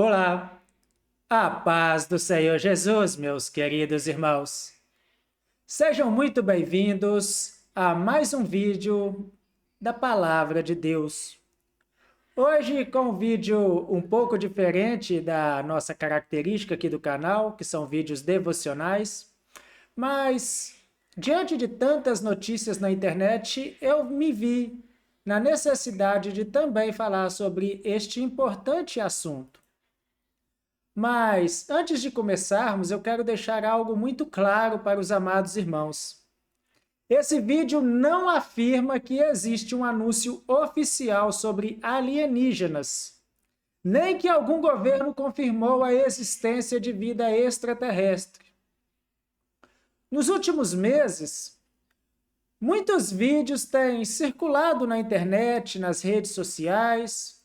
Olá, a paz do Senhor Jesus, meus queridos irmãos. Sejam muito bem-vindos a mais um vídeo da Palavra de Deus. Hoje com um vídeo um pouco diferente da nossa característica aqui do canal, que são vídeos devocionais, mas diante de tantas notícias na internet, eu me vi na necessidade de também falar sobre este importante assunto. Mas, antes de começarmos, eu quero deixar algo muito claro para os amados irmãos. Esse vídeo não afirma que existe um anúncio oficial sobre alienígenas, nem que algum governo confirmou a existência de vida extraterrestre. Nos últimos meses, muitos vídeos têm circulado na internet, nas redes sociais,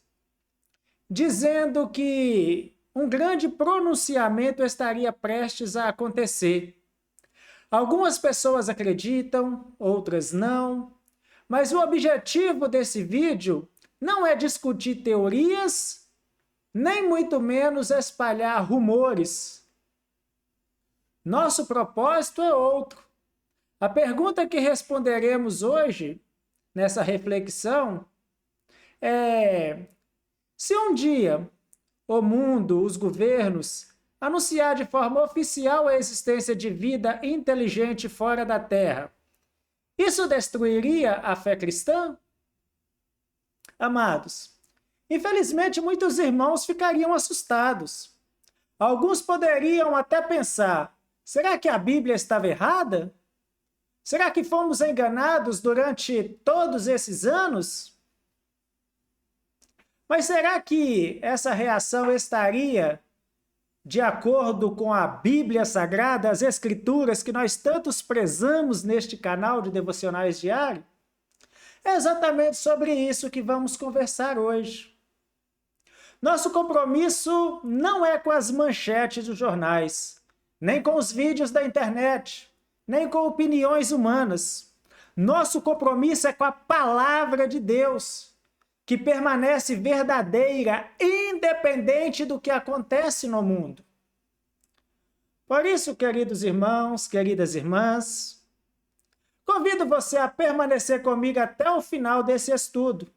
dizendo que um grande pronunciamento estaria prestes a acontecer. Algumas pessoas acreditam, outras não, mas o objetivo desse vídeo não é discutir teorias, nem muito menos espalhar rumores. Nosso propósito é outro. A pergunta que responderemos hoje, nessa reflexão, é: se um dia o mundo, os governos, anunciar de forma oficial a existência de vida inteligente fora da Terra, isso destruiria a fé cristã? Amados, infelizmente muitos irmãos ficariam assustados. Alguns poderiam até pensar: será que a Bíblia estava errada? Será que fomos enganados durante todos esses anos? Mas será que essa reação estaria de acordo com a Bíblia Sagrada, as Escrituras que nós tantos prezamos neste canal de devocionais diários? É exatamente sobre isso que vamos conversar hoje. Nosso compromisso não é com as manchetes dos jornais, nem com os vídeos da internet, nem com opiniões humanas. Nosso compromisso é com a palavra de Deus, que permanece verdadeira, independente do que acontece no mundo. Por isso, queridos irmãos, queridas irmãs, convido você a permanecer comigo até o final desse estudo.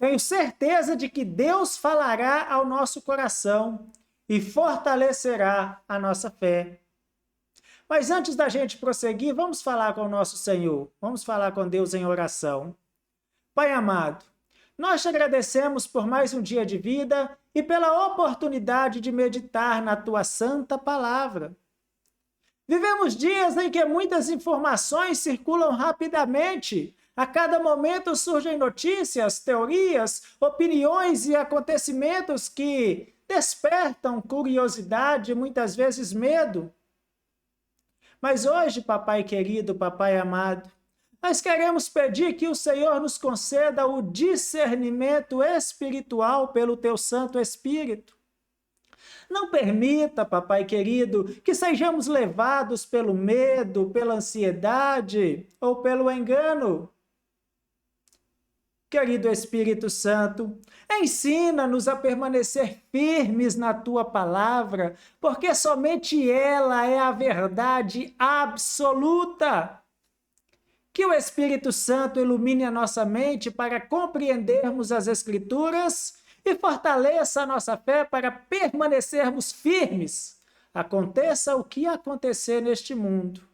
Tenho certeza de que Deus falará ao nosso coração e fortalecerá a nossa fé. Mas antes da gente prosseguir, vamos falar com o nosso Senhor, vamos falar com Deus em oração. Pai amado, nós te agradecemos por mais um dia de vida e pela oportunidade de meditar na tua santa palavra. Vivemos dias em que muitas informações circulam rapidamente. A cada momento surgem notícias, teorias, opiniões e acontecimentos que despertam curiosidade e muitas vezes medo. Mas hoje, papai querido, papai amado, nós queremos pedir que o Senhor nos conceda o discernimento espiritual pelo teu Santo Espírito. Não permita, papai querido, que sejamos levados pelo medo, pela ansiedade ou pelo engano. Querido Espírito Santo, ensina-nos a permanecer firmes na tua palavra, porque somente ela é a verdade absoluta. Que o Espírito Santo ilumine a nossa mente para compreendermos as Escrituras e fortaleça a nossa fé para permanecermos firmes, aconteça o que acontecer neste mundo.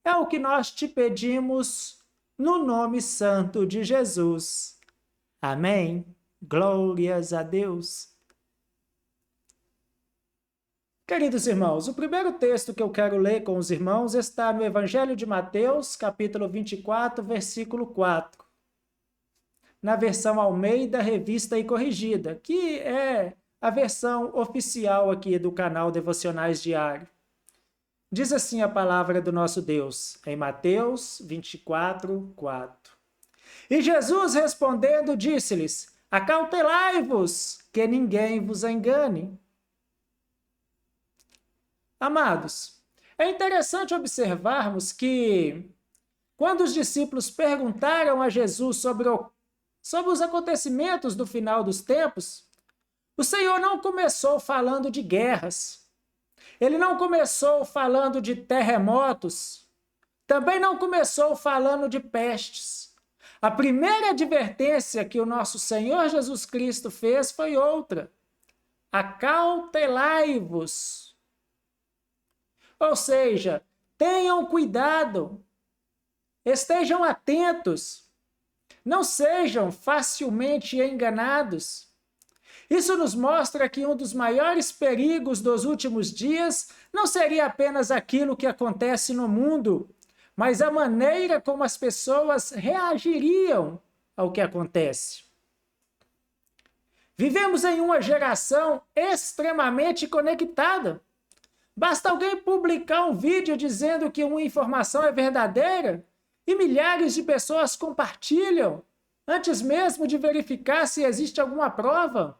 É o que nós te pedimos no nome santo de Jesus. Amém. Glórias a Deus. Queridos irmãos, o primeiro texto que eu quero ler com os irmãos está no Evangelho de Mateus, capítulo 24, versículo 4. Na versão Almeida, Revista e Corrigida, que é a versão oficial aqui do canal Devocionais Diário. Diz assim a palavra do nosso Deus, em Mateus 24, 4. E Jesus respondendo disse-lhes: acautelai-vos, que ninguém vos engane. Amados, é interessante observarmos que, quando os discípulos perguntaram a Jesus sobre os acontecimentos do final dos tempos, O Senhor não começou falando de guerras. Ele não começou falando de terremotos. Também não começou falando de pestes. A primeira advertência que o nosso Senhor Jesus Cristo fez foi outra. Acautelai-vos. Ou seja, tenham cuidado. Estejam atentos. Não sejam facilmente enganados. Isso nos mostra que um dos maiores perigos dos últimos dias não seria apenas aquilo que acontece no mundo, mas a maneira como as pessoas reagiriam ao que acontece. Vivemos em uma geração extremamente conectada. Basta alguém publicar um vídeo dizendo que uma informação é verdadeira e milhares de pessoas compartilham, antes mesmo de verificar se existe alguma prova.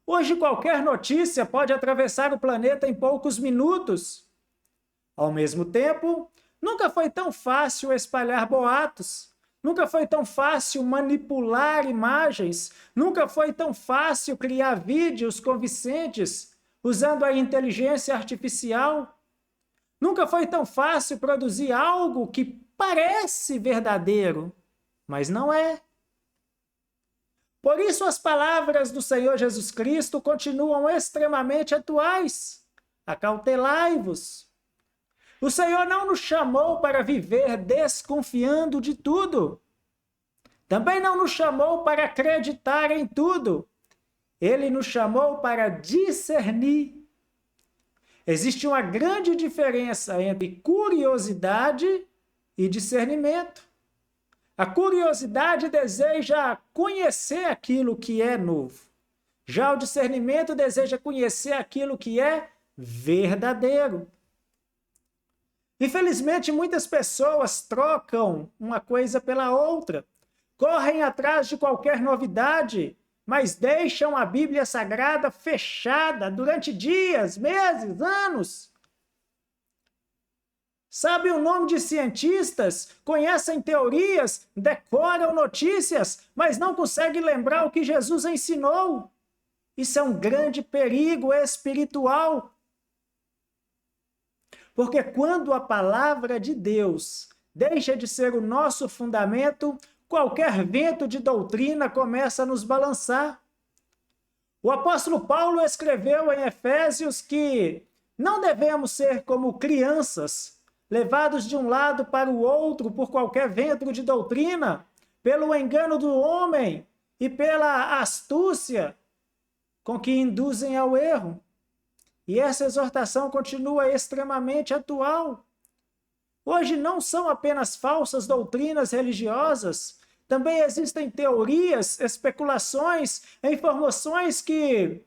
Hoje qualquer notícia pode atravessar o planeta em poucos minutos. Ao mesmo tempo, nunca foi tão fácil espalhar boatos, nunca foi tão fácil manipular imagens, nunca foi tão fácil criar vídeos convincentes usando a inteligência artificial. Nunca foi tão fácil produzir algo que parece verdadeiro, mas não é. Por isso as palavras do Senhor Jesus Cristo continuam extremamente atuais. Acautelai-vos. O Senhor não nos chamou para viver desconfiando de tudo. Também não nos chamou para acreditar em tudo. Ele nos chamou para discernir. Existe uma grande diferença entre curiosidade e discernimento. A curiosidade deseja conhecer aquilo que é novo. Já o discernimento deseja conhecer aquilo que é verdadeiro. Infelizmente, muitas pessoas trocam uma coisa pela outra, correm atrás de qualquer novidade, mas deixam a Bíblia Sagrada fechada durante dias, meses, anos. Sabem o nome de cientistas, conhecem teorias, decoram notícias, mas não conseguem lembrar o que Jesus ensinou. Isso é um grande perigo espiritual. Porque quando a palavra de Deus deixa de ser o nosso fundamento, qualquer vento de doutrina começa a nos balançar. O apóstolo Paulo escreveu em Efésios que não devemos ser como crianças, levados de um lado para o outro por qualquer vento de doutrina, pelo engano do homem e pela astúcia com que induzem ao erro. E essa exortação continua extremamente atual. Hoje não são apenas falsas doutrinas religiosas, também existem teorias, especulações, informações que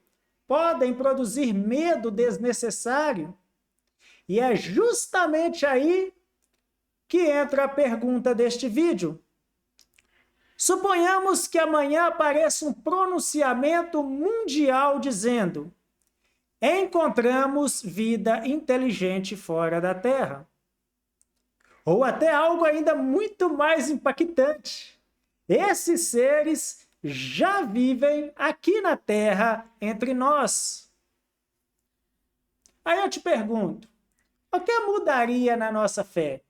podem produzir medo desnecessário. E é justamente aí que entra a pergunta deste vídeo. Suponhamos que amanhã apareça um pronunciamento mundial dizendo: encontramos vida inteligente fora da Terra. Ou até algo ainda muito mais impactante. Esses seres já vivem aqui na Terra entre nós. Aí eu te pergunto, o que mudaria na nossa fé?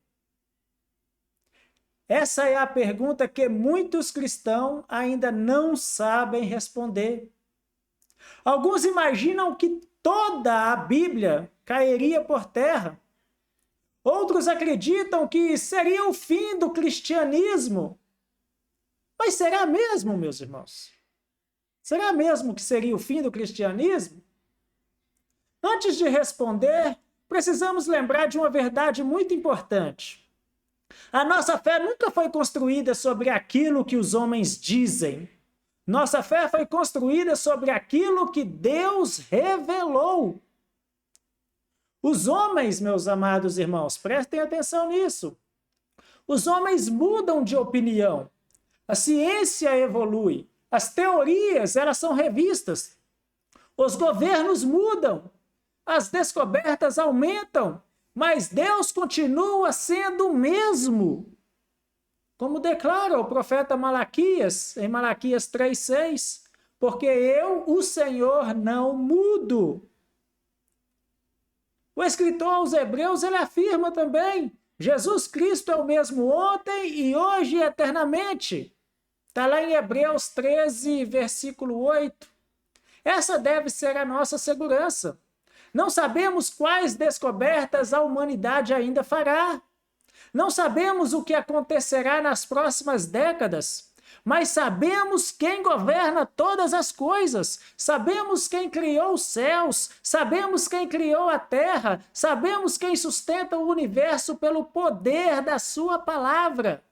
Essa é a pergunta que muitos cristãos ainda não sabem responder. Alguns imaginam que toda a Bíblia cairia por terra. Outros acreditam que seria o fim do cristianismo. Mas será mesmo, meus irmãos? Será mesmo que seria o fim do cristianismo? Antes de responder, precisamos lembrar de uma verdade muito importante. A nossa fé nunca foi construída sobre aquilo que os homens dizem. Nossa fé foi construída sobre aquilo que Deus revelou. Os homens, meus amados irmãos, prestem atenção nisso. Os homens mudam de opinião. A ciência evolui. As teorias, elas são revistas. Os governos mudam. As descobertas aumentam, mas Deus continua sendo o mesmo. Como declara o profeta Malaquias, em Malaquias 3:6, porque eu, o Senhor, não mudo. O escritor aos Hebreus, ele afirma também, Jesus Cristo é o mesmo ontem e hoje e eternamente. Está lá em Hebreus 13, versículo 8. Essa deve ser a nossa segurança. Não sabemos quais descobertas a humanidade ainda fará. Não sabemos o que acontecerá nas próximas décadas, mas sabemos quem governa todas as coisas, sabemos quem criou os céus, sabemos quem criou a terra, sabemos quem sustenta o universo pelo poder da sua palavra.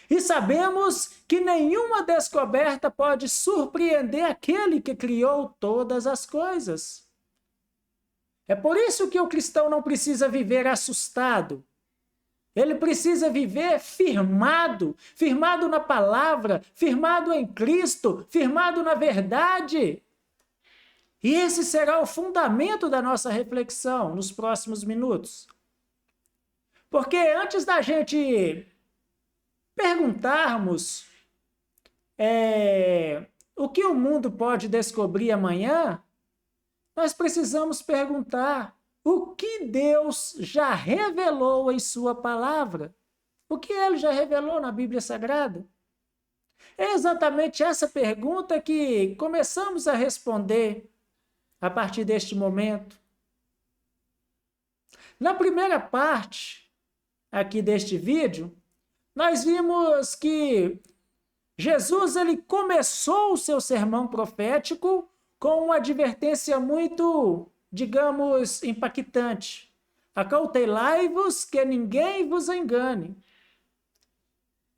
E sabemos que nenhuma descoberta pode surpreender aquele que criou todas as coisas. É por isso que o cristão não precisa viver assustado. Ele precisa viver firmado, firmado na palavra, firmado em Cristo, firmado na verdade. E esse será o fundamento da nossa reflexão nos próximos minutos. Porque antes da gente perguntarmos o que o mundo pode descobrir amanhã, nós precisamos perguntar o que Deus já revelou em sua palavra. O que ele já revelou na Bíblia Sagrada? É exatamente essa pergunta que começamos a responder a partir deste momento. Na primeira parte aqui deste vídeo, nós vimos que Jesus ele começou o seu sermão profético com uma advertência muito, digamos, impactante. Acautelai-vos que ninguém vos engane.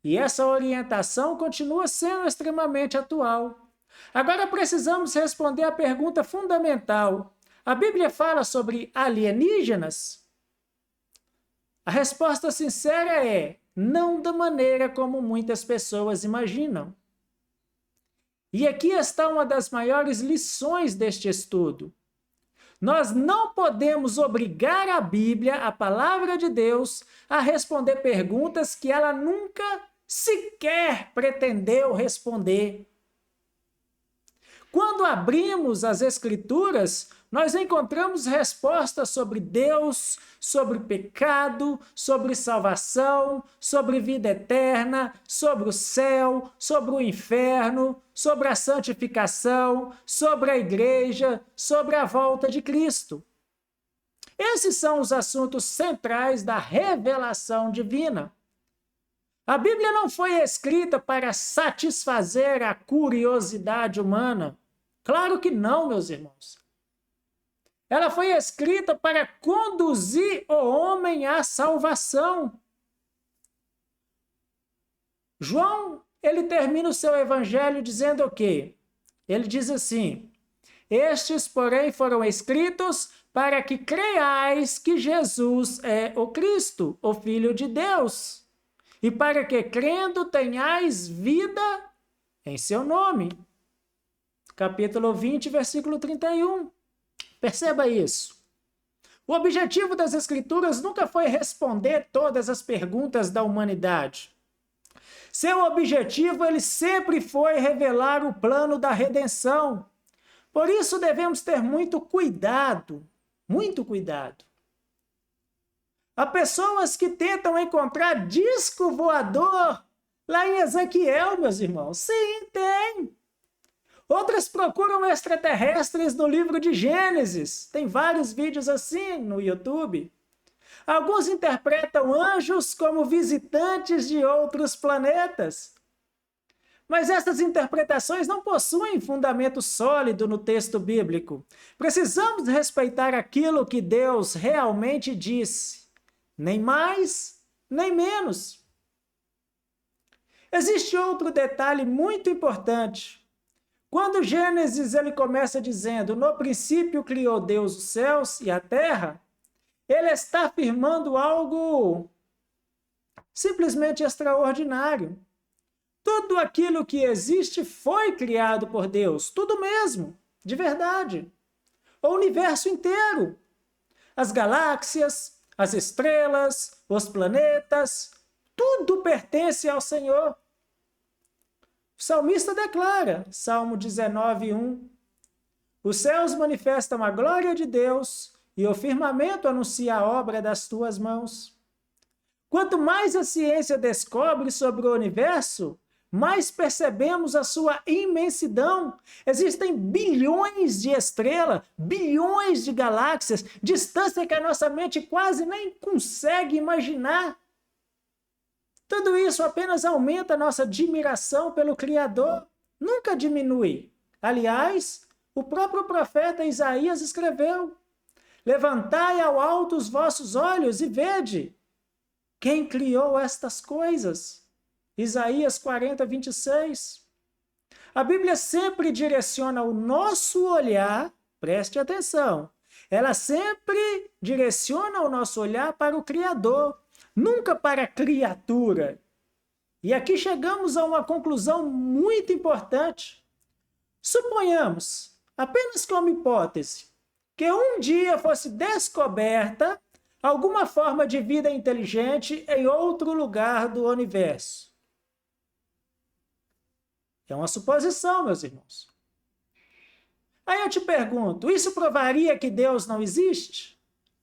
E essa orientação continua sendo extremamente atual. Agora precisamos responder a pergunta fundamental. A Bíblia fala sobre alienígenas? A resposta sincera é não da maneira como muitas pessoas imaginam. E aqui está uma das maiores lições deste estudo. Nós não podemos obrigar a Bíblia, a palavra de Deus, a responder perguntas que ela nunca sequer pretendeu responder. Quando abrimos as Escrituras, nós encontramos respostas sobre Deus, sobre pecado, sobre salvação, sobre vida eterna, sobre o céu, sobre o inferno, sobre a santificação, sobre a igreja, sobre a volta de Cristo. Esses são os assuntos centrais da revelação divina. A Bíblia não foi escrita para satisfazer a curiosidade humana. Claro que não, meus irmãos. Ela foi escrita para conduzir o homem à salvação. João, ele termina o seu evangelho dizendo o quê? Ele diz assim: estes, porém, foram escritos para que creiais que Jesus é o Cristo, o Filho de Deus, e para que, crendo, tenhais vida em seu nome. Capítulo 20, versículo 31. Perceba isso. O objetivo das Escrituras nunca foi responder todas as perguntas da humanidade. Seu objetivo, ele sempre foi revelar o plano da redenção. Por isso devemos ter muito cuidado, muito cuidado. Há pessoas que tentam encontrar disco voador lá em Ezequiel, meus irmãos. Sim, tem. Outras procuram extraterrestres no livro de Gênesis. Tem vários vídeos assim no YouTube. Alguns interpretam anjos como visitantes de outros planetas. Mas essas interpretações não possuem fundamento sólido no texto bíblico. Precisamos respeitar aquilo que Deus realmente disse. Nem mais, nem menos. Existe outro detalhe muito importante. Quando Gênesis ele começa dizendo, no princípio criou Deus os céus e a terra, ele está afirmando algo simplesmente extraordinário. Tudo aquilo que existe foi criado por Deus, tudo mesmo, de verdade. O universo inteiro, as galáxias, as estrelas, os planetas, tudo pertence ao Senhor. O salmista declara, Salmo 19:1, os céus manifestam a glória de Deus e o firmamento anuncia a obra das tuas mãos. Quanto mais a ciência descobre sobre o universo, mais percebemos a sua imensidão. Existem bilhões de estrelas, bilhões de galáxias, distância que a nossa mente quase nem consegue imaginar. Tudo isso apenas aumenta a nossa admiração pelo Criador, nunca diminui. Aliás, o próprio profeta Isaías escreveu: levantai ao alto os vossos olhos e vede quem criou estas coisas. Isaías 40:26. A Bíblia sempre direciona o nosso olhar, preste atenção, ela sempre direciona o nosso olhar para o Criador, nunca para a criatura. E aqui chegamos a uma conclusão muito importante. Suponhamos, apenas como hipótese, que um dia fosse descoberta alguma forma de vida inteligente em outro lugar do universo. É uma suposição, meus irmãos. Aí eu te pergunto, isso provaria que Deus não existe?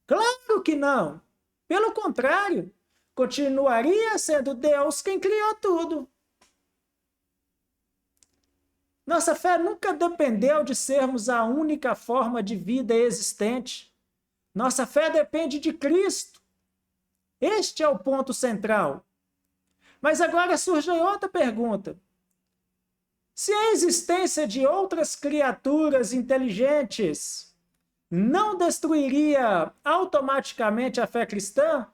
Claro que não. Pelo contrário, continuaria sendo Deus quem criou tudo. Nossa fé nunca dependeu de sermos a única forma de vida existente. Nossa fé depende de Cristo. Este é o ponto central. Mas agora surge outra pergunta. Se a existência de outras criaturas inteligentes não destruiria automaticamente a fé cristã,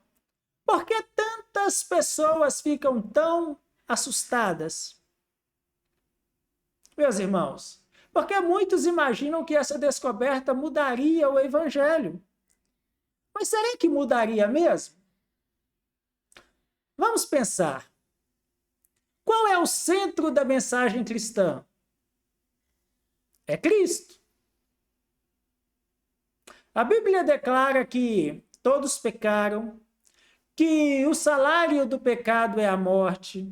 por que tantas pessoas ficam tão assustadas? Meus irmãos, porque muitos imaginam que essa descoberta mudaria o evangelho. Mas será que mudaria mesmo? Vamos pensar. Qual é o centro da mensagem cristã? É Cristo. A Bíblia declara que todos pecaram, que o salário do pecado é a morte,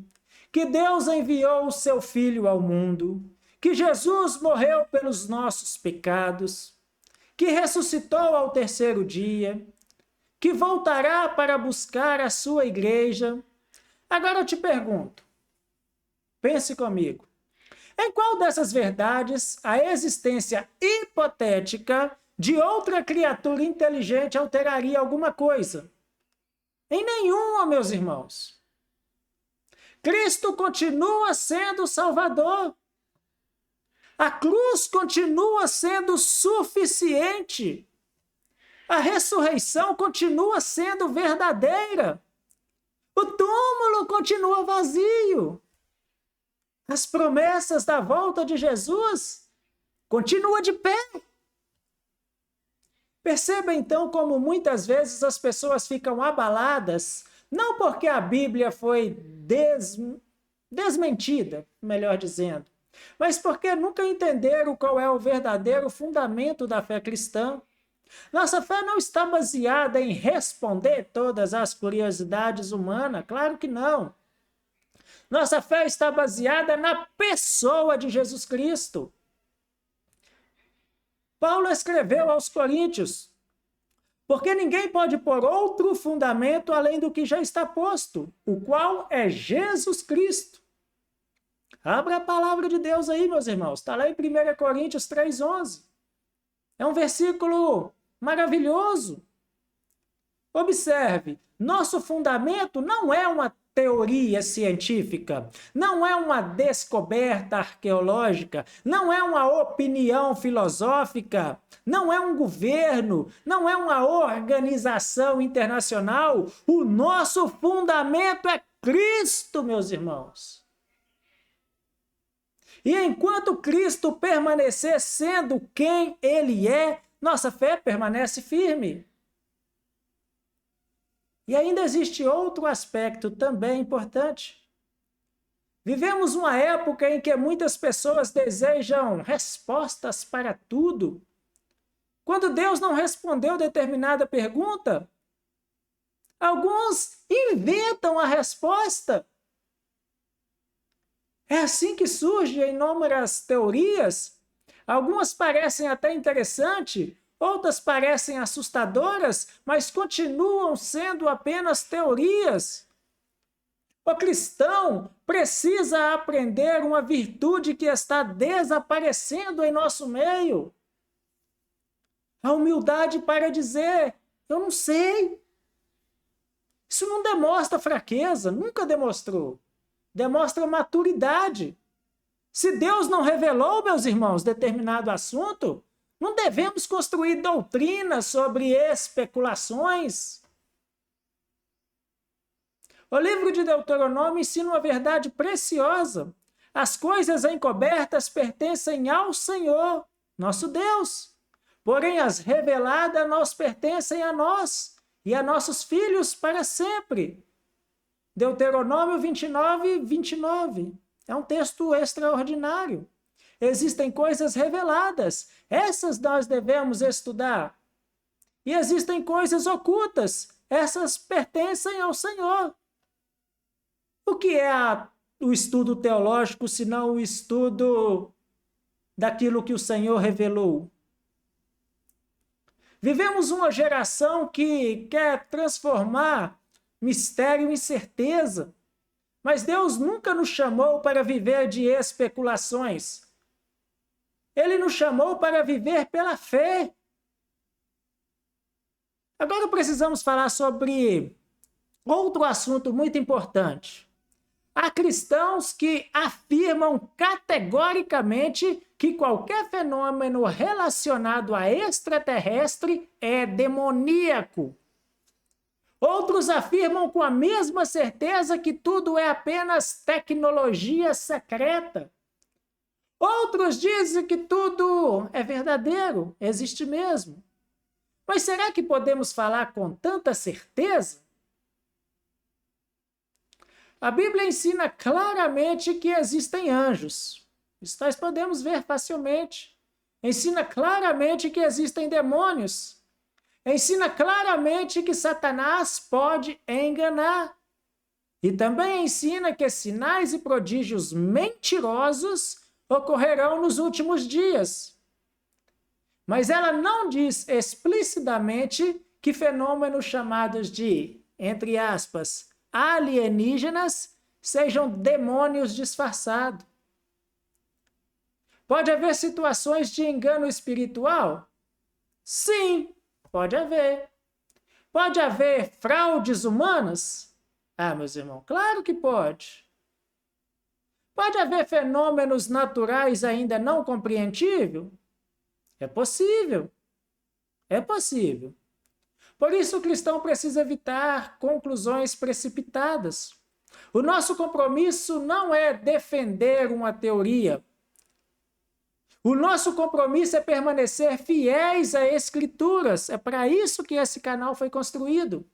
que Deus enviou o seu Filho ao mundo, que Jesus morreu pelos nossos pecados, que ressuscitou ao terceiro dia, que voltará para buscar a sua igreja. Agora eu te pergunto, pense comigo, em qual dessas verdades a existência hipotética de outra criatura inteligente alteraria alguma coisa? Em nenhuma, meus irmãos. Cristo continua sendo o Salvador. A cruz continua sendo suficiente. A ressurreição continua sendo verdadeira. O túmulo continua vazio. As promessas da volta de Jesus continuam de pé. Perceba então como muitas vezes as pessoas ficam abaladas, não porque a Bíblia foi desmentida, melhor dizendo, mas porque nunca entenderam qual é o verdadeiro fundamento da fé cristã. Nossa fé não está baseada em responder todas as curiosidades humanas, claro que não. Nossa fé está baseada na pessoa de Jesus Cristo. Paulo escreveu aos Coríntios, porque ninguém pode pôr outro fundamento além do que já está posto, o qual é Jesus Cristo. Abra a palavra de Deus aí, meus irmãos, está lá em 1 Coríntios 3:11. É um versículo maravilhoso. Observe, nosso fundamento não é uma teoria científica, não é uma descoberta arqueológica, não é uma opinião filosófica, não é um governo, não é uma organização internacional. O nosso fundamento é Cristo, meus irmãos. E enquanto Cristo permanecer sendo quem Ele é, nossa fé permanece firme. E ainda existe outro aspecto também importante. Vivemos uma época em que muitas pessoas desejam respostas para tudo. Quando Deus não respondeu determinada pergunta, alguns inventam a resposta. É assim que surgem inúmeras teorias. Algumas parecem até interessantes, outras parecem assustadoras, mas continuam sendo apenas teorias. O cristão precisa aprender uma virtude que está desaparecendo em nosso meio. A humildade para dizer, eu não sei. Isso não demonstra fraqueza, nunca demonstrou. Demonstra maturidade. Se Deus não revelou, meus irmãos, determinado assunto, não devemos construir doutrinas sobre especulações. O livro de Deuteronômio ensina uma verdade preciosa. As coisas encobertas pertencem ao Senhor, nosso Deus. Porém, as reveladas nos pertencem a nós e a nossos filhos para sempre. Deuteronômio 29, 29. É um texto extraordinário. Existem coisas reveladas. Essas nós devemos estudar. E existem coisas ocultas. Essas pertencem ao Senhor. O que é o estudo teológico, senão o estudo daquilo que o Senhor revelou? Vivemos uma geração que quer transformar mistério em certeza, mas Deus nunca nos chamou para viver de especulações. Ele nos chamou para viver pela fé. Agora precisamos falar sobre outro assunto muito importante. Há cristãos que afirmam categoricamente que qualquer fenômeno relacionado a extraterrestre é demoníaco. Outros afirmam com a mesma certeza que tudo é apenas tecnologia secreta. Outros dizem que tudo é verdadeiro, existe mesmo. Mas será que podemos falar com tanta certeza? A Bíblia ensina claramente que existem anjos. Isso nós podemos ver facilmente. Ensina claramente que existem demônios. Ensina claramente que Satanás pode enganar. E também ensina que sinais e prodígios mentirosos ocorrerão nos últimos dias. Mas ela não diz explicitamente que fenômenos chamados de, entre aspas, alienígenas sejam demônios disfarçados. Pode haver situações de engano espiritual? Sim, pode haver. Pode haver fraudes humanas? Ah, meus irmãos, claro que pode. Pode haver fenômenos naturais ainda não compreensíveis? É possível. É possível. Por isso, o cristão precisa evitar conclusões precipitadas. O nosso compromisso não é defender uma teoria. O nosso compromisso é permanecer fiéis às Escrituras. É para isso que esse canal foi construído.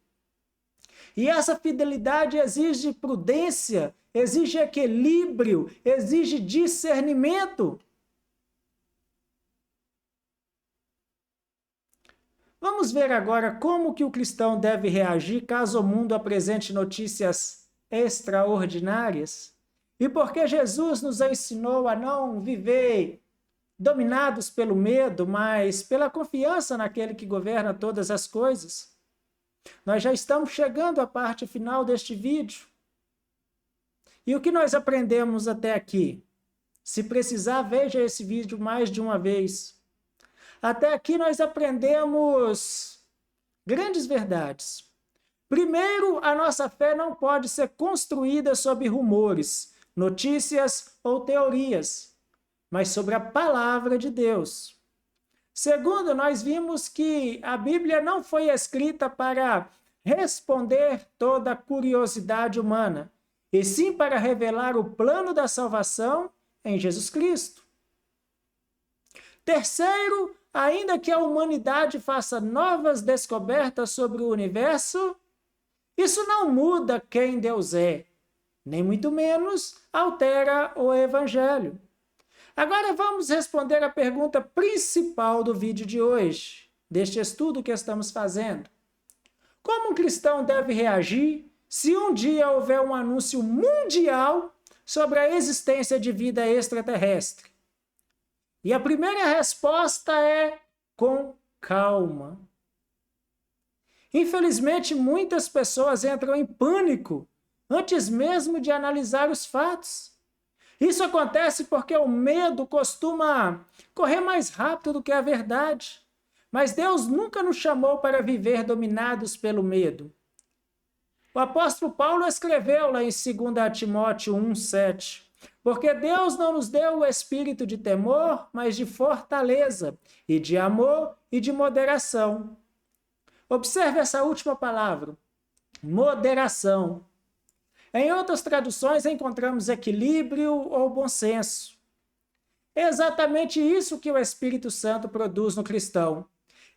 E essa fidelidade exige prudência, exige equilíbrio, exige discernimento. Vamos ver agora como que o cristão deve reagir caso o mundo apresente notícias extraordinárias e por que Jesus nos ensinou a não viver dominados pelo medo, mas pela confiança naquele que governa todas as coisas. Nós já estamos chegando à parte final deste vídeo. E o que nós aprendemos até aqui? Se precisar, veja esse vídeo mais de uma vez. Até aqui nós aprendemos grandes verdades. Primeiro, a nossa fé não pode ser construída sobre rumores, notícias ou teorias, mas sobre a palavra de Deus. Segundo, nós vimos que a Bíblia não foi escrita para responder toda a curiosidade humana, e sim para revelar o plano da salvação em Jesus Cristo. Terceiro, ainda que a humanidade faça novas descobertas sobre o universo, isso não muda quem Deus é, nem muito menos altera o Evangelho. Agora vamos responder a pergunta principal do vídeo de hoje, deste estudo que estamos fazendo. Como um cristão deve reagir se um dia houver um anúncio mundial sobre a existência de vida extraterrestre? E a primeira resposta é com calma. Infelizmente, muitas pessoas entram em pânico antes mesmo de analisar os fatos. Isso acontece porque o medo costuma correr mais rápido do que a verdade. Mas Deus nunca nos chamou para viver dominados pelo medo. O apóstolo Paulo escreveu lá em 2 Timóteo 1,7: porque Deus não nos deu o espírito de temor, mas de fortaleza, e de amor e de moderação. Observe essa última palavra, moderação. Em outras traduções encontramos equilíbrio ou bom senso. É exatamente isso que o Espírito Santo produz no cristão.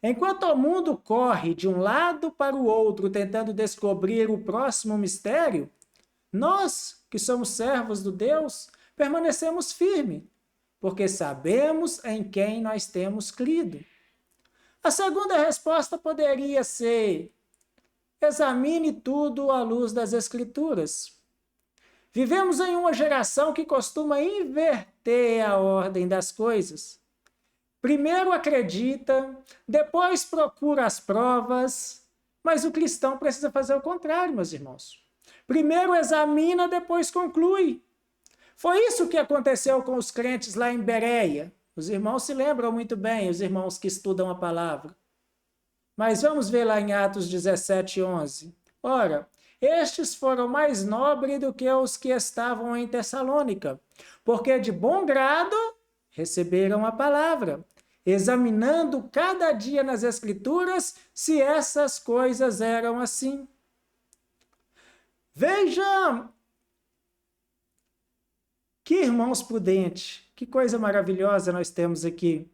Enquanto o mundo corre de um lado para o outro tentando descobrir o próximo mistério, nós, que somos servos do Deus, permanecemos firmes, porque sabemos em quem nós temos crido. A segunda resposta poderia ser: examine tudo à luz das Escrituras. Vivemos em uma geração que costuma inverter a ordem das coisas. Primeiro acredita, depois procura as provas, mas o cristão precisa fazer o contrário, meus irmãos. Primeiro examina, depois conclui. Foi isso que aconteceu com os crentes lá em Bereia. Os irmãos se lembram muito bem, os irmãos que estudam a palavra. Mas vamos ver lá em Atos 17:11. Ora, estes foram mais nobres do que os que estavam em Tessalônica, porque de bom grado receberam a palavra, examinando cada dia nas Escrituras se essas coisas eram assim. Veja que irmãos prudentes, que coisa maravilhosa nós temos aqui.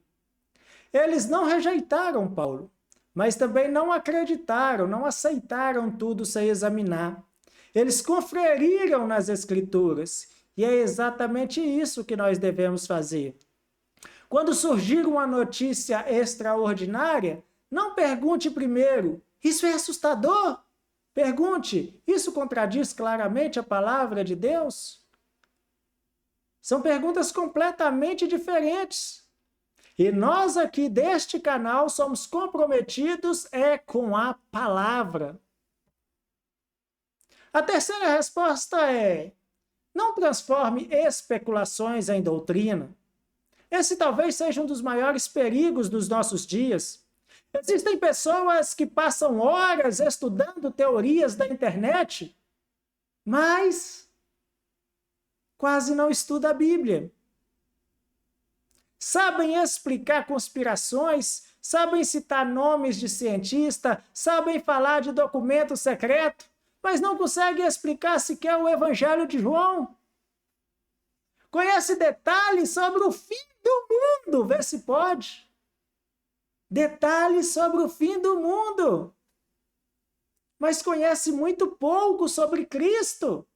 Eles não rejeitaram Paulo, mas também não acreditaram, não aceitaram tudo sem examinar. Eles conferiram nas Escrituras, e é exatamente isso que nós devemos fazer. Quando surgir uma notícia extraordinária, não pergunte primeiro: isso é assustador? Pergunte: isso contradiz claramente a palavra de Deus? São perguntas completamente diferentes. E nós aqui deste canal somos comprometidos com a palavra. A terceira resposta é: não transforme especulações em doutrina. Esse talvez seja um dos maiores perigos dos nossos dias. Existem pessoas que passam horas estudando teorias da internet, mas quase não estudam a Bíblia. Sabem explicar conspirações, sabem citar nomes de cientistas, sabem falar de documento secreto, mas não conseguem explicar sequer o Evangelho de João. Conhece detalhes sobre o fim do mundo, vê se pode. Detalhes sobre o fim do mundo. Mas conhece muito pouco sobre Cristo.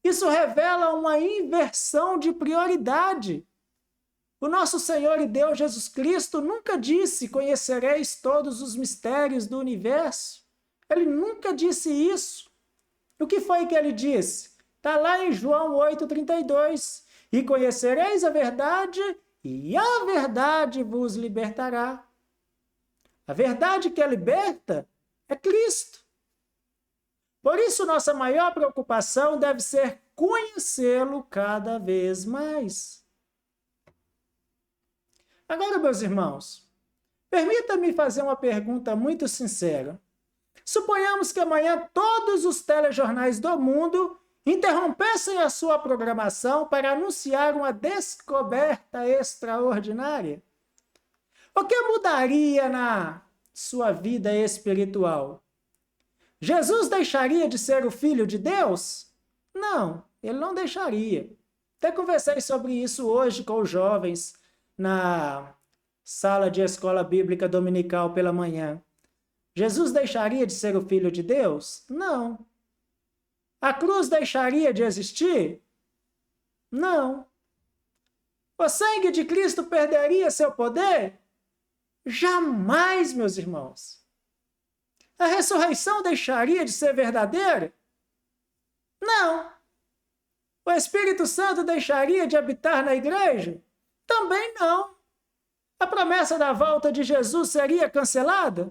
Isso revela uma inversão de prioridade. O nosso Senhor e Deus Jesus Cristo nunca disse: conhecereis todos os mistérios do universo. Ele nunca disse isso. O que foi que ele disse? Está lá em João 8,32. E conhecereis a verdade, e a verdade vos libertará. A verdade que a liberta é Cristo. Por isso, nossa maior preocupação deve ser conhecê-lo cada vez mais. Agora, meus irmãos, permita-me fazer uma pergunta muito sincera. Suponhamos que amanhã todos os telejornais do mundo interrompessem a sua programação para anunciar uma descoberta extraordinária. O que mudaria na sua vida espiritual? Jesus deixaria de ser o Filho de Deus? Não, ele não deixaria. Até conversei sobre isso hoje com os jovens na sala de escola bíblica dominical pela manhã. Jesus deixaria de ser o Filho de Deus? Não. A cruz deixaria de existir? Não. O sangue de Cristo perderia seu poder? Jamais, meus irmãos. A ressurreição deixaria de ser verdadeira? Não. O Espírito Santo deixaria de habitar na igreja? Também não. A promessa da volta de Jesus seria cancelada?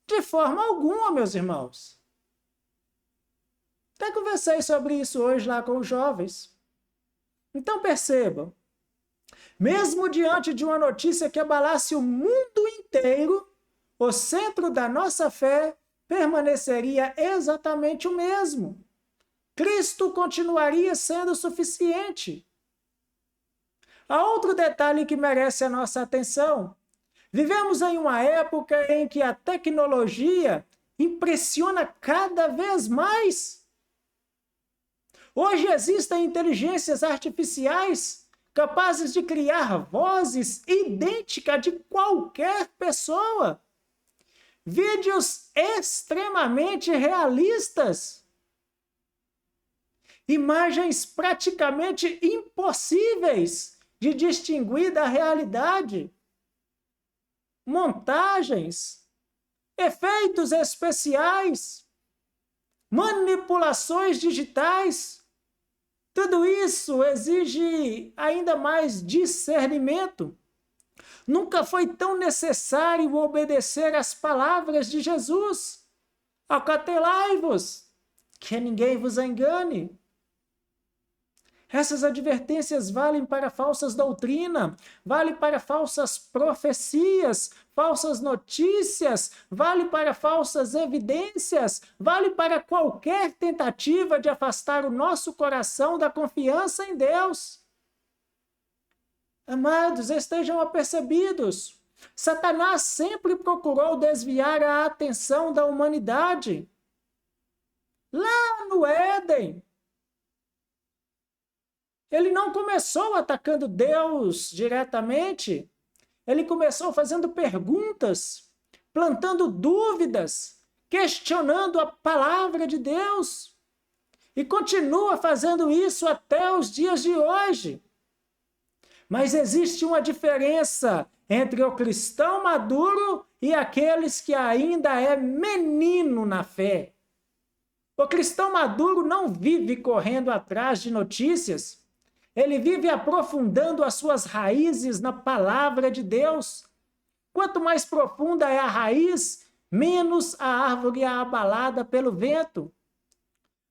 De forma alguma, meus irmãos. Até conversei sobre isso hoje lá com os jovens. Então percebam, mesmo diante de uma notícia que abalasse o mundo inteiro, o centro da nossa fé permaneceria exatamente o mesmo. Cristo continuaria sendo suficiente. Há outro detalhe que merece a nossa atenção. Vivemos em uma época em que a tecnologia impressiona cada vez mais. Hoje existem inteligências artificiais capazes de criar vozes idênticas de qualquer pessoa. Vídeos extremamente realistas. Imagens praticamente impossíveis de distinguir da realidade. Montagens, efeitos especiais, manipulações digitais. Tudo isso exige ainda mais discernimento. Nunca foi tão necessário obedecer às palavras de Jesus. Acautelai-vos, que ninguém vos engane. Essas advertências valem para falsas doutrinas, valem para falsas profecias, falsas notícias, valem para falsas evidências, valem para qualquer tentativa de afastar o nosso coração da confiança em Deus. Amados, estejam apercebidos. Satanás sempre procurou desviar a atenção da humanidade. Lá no Éden, ele não começou atacando Deus diretamente. Ele começou fazendo perguntas, plantando dúvidas, questionando a palavra de Deus. E continua fazendo isso até os dias de hoje. Mas existe uma diferença entre o cristão maduro e aqueles que ainda é menino na fé. O cristão maduro não vive correndo atrás de notícias. Ele vive aprofundando as suas raízes na palavra de Deus. Quanto mais profunda é a raiz, menos a árvore é abalada pelo vento.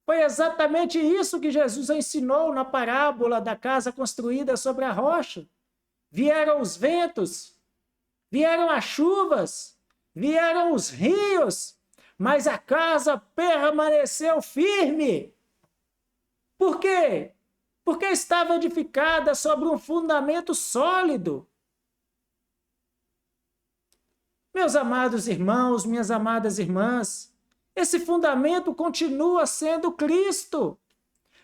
Foi exatamente isso que Jesus ensinou na parábola da casa construída sobre a rocha. Vieram os ventos, vieram as chuvas, vieram os rios, mas a casa permaneceu firme. Por quê? Porque estava edificada sobre um fundamento sólido. Meus amados irmãos, minhas amadas irmãs, esse fundamento continua sendo Cristo.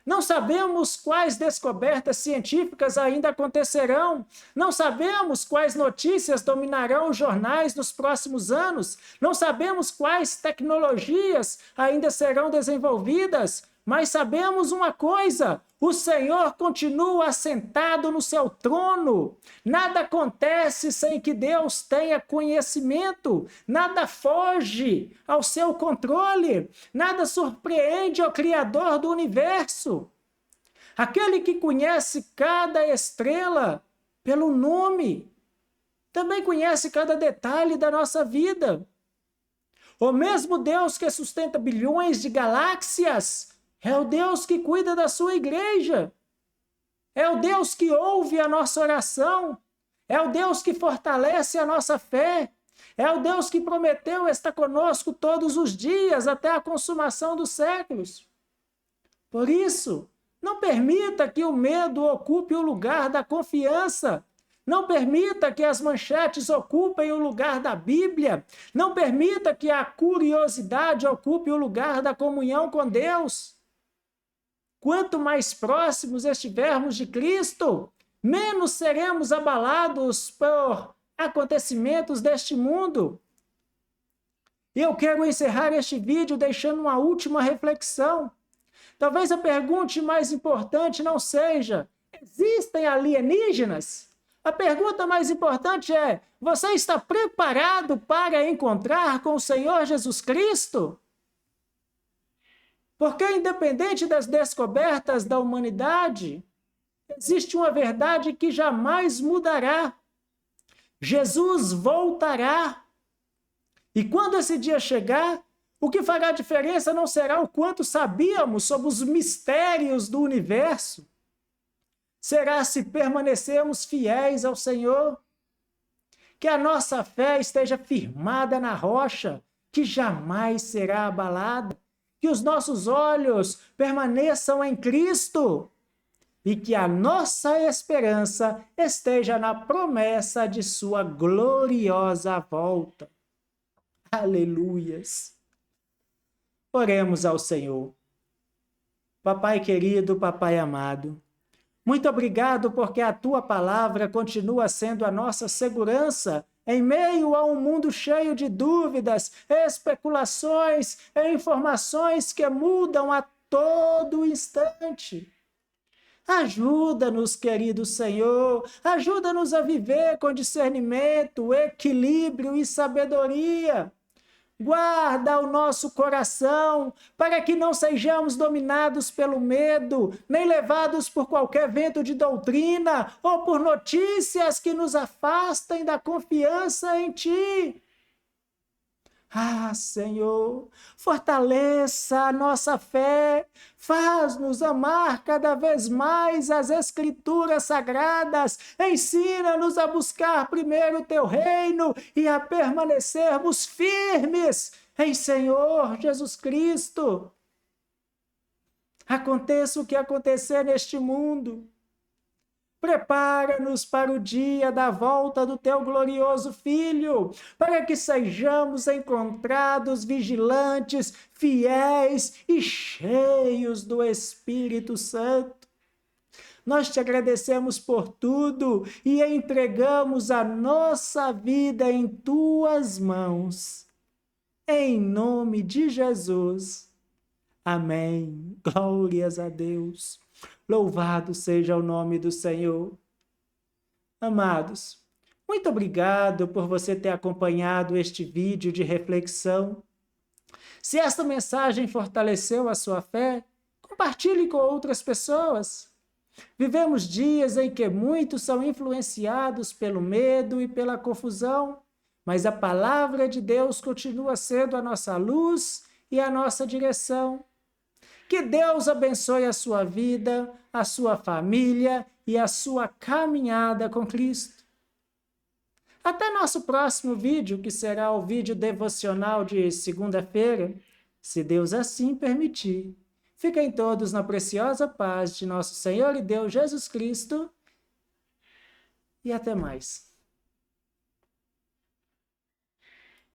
Não sabemos quais descobertas científicas ainda acontecerão, não sabemos quais notícias dominarão os jornais nos próximos anos, não sabemos quais tecnologias ainda serão desenvolvidas, mas sabemos uma coisa: o Senhor continua assentado no seu trono. Nada acontece sem que Deus tenha conhecimento. Nada foge ao seu controle. Nada surpreende ao Criador do universo. Aquele que conhece cada estrela pelo nome, também conhece cada detalhe da nossa vida. O mesmo Deus que sustenta bilhões de galáxias é o Deus que cuida da sua igreja. É o Deus que ouve a nossa oração. É o Deus que fortalece a nossa fé. É o Deus que prometeu estar conosco todos os dias até a consumação dos séculos. Por isso, não permita que o medo ocupe o lugar da confiança. Não permita que as manchetes ocupem o lugar da Bíblia. Não permita que a curiosidade ocupe o lugar da comunhão com Deus. Quanto mais próximos estivermos de Cristo, menos seremos abalados por acontecimentos deste mundo. E eu quero encerrar este vídeo deixando uma última reflexão. Talvez a pergunta mais importante não seja: existem alienígenas? A pergunta mais importante é: você está preparado para encontrar com o Senhor Jesus Cristo? Porque, independente das descobertas da humanidade, existe uma verdade que jamais mudará. Jesus voltará. E quando esse dia chegar, o que fará diferença não será o quanto sabíamos sobre os mistérios do universo, será se permanecermos fiéis ao Senhor, que a nossa fé esteja firmada na rocha, que jamais será abalada, que os nossos olhos permaneçam em Cristo e que a nossa esperança esteja na promessa de sua gloriosa volta. Aleluias! Oremos ao Senhor. Papai querido, papai amado, muito obrigado porque a tua palavra continua sendo a nossa segurança em meio a um mundo cheio de dúvidas, especulações e informações que mudam a todo instante. Ajuda-nos, querido Senhor, ajuda-nos a viver com discernimento, equilíbrio e sabedoria. Guarda o nosso coração, para que não sejamos dominados pelo medo, nem levados por qualquer vento de doutrina ou por notícias que nos afastem da confiança em Ti. Ah, Senhor, fortaleça a nossa fé, faz-nos amar cada vez mais as Escrituras Sagradas, ensina-nos a buscar primeiro o Teu reino e a permanecermos firmes em Senhor Jesus Cristo. Aconteça o que acontecer neste mundo, prepara-nos para o dia da volta do Teu glorioso Filho, para que sejamos encontrados vigilantes, fiéis e cheios do Espírito Santo. Nós te agradecemos por tudo e entregamos a nossa vida em Tuas mãos. Em nome de Jesus. Amém. Glórias a Deus. Louvado seja o nome do Senhor. Amados, muito obrigado por você ter acompanhado este vídeo de reflexão. Se esta mensagem fortaleceu a sua fé, compartilhe com outras pessoas. Vivemos dias em que muitos são influenciados pelo medo e pela confusão, mas a palavra de Deus continua sendo a nossa luz e a nossa direção. Que Deus abençoe a sua vida, a sua família e a sua caminhada com Cristo. Até nosso próximo vídeo, que será o vídeo devocional de segunda-feira, se Deus assim permitir. Fiquem todos na preciosa paz de nosso Senhor e Deus Jesus Cristo. E até mais.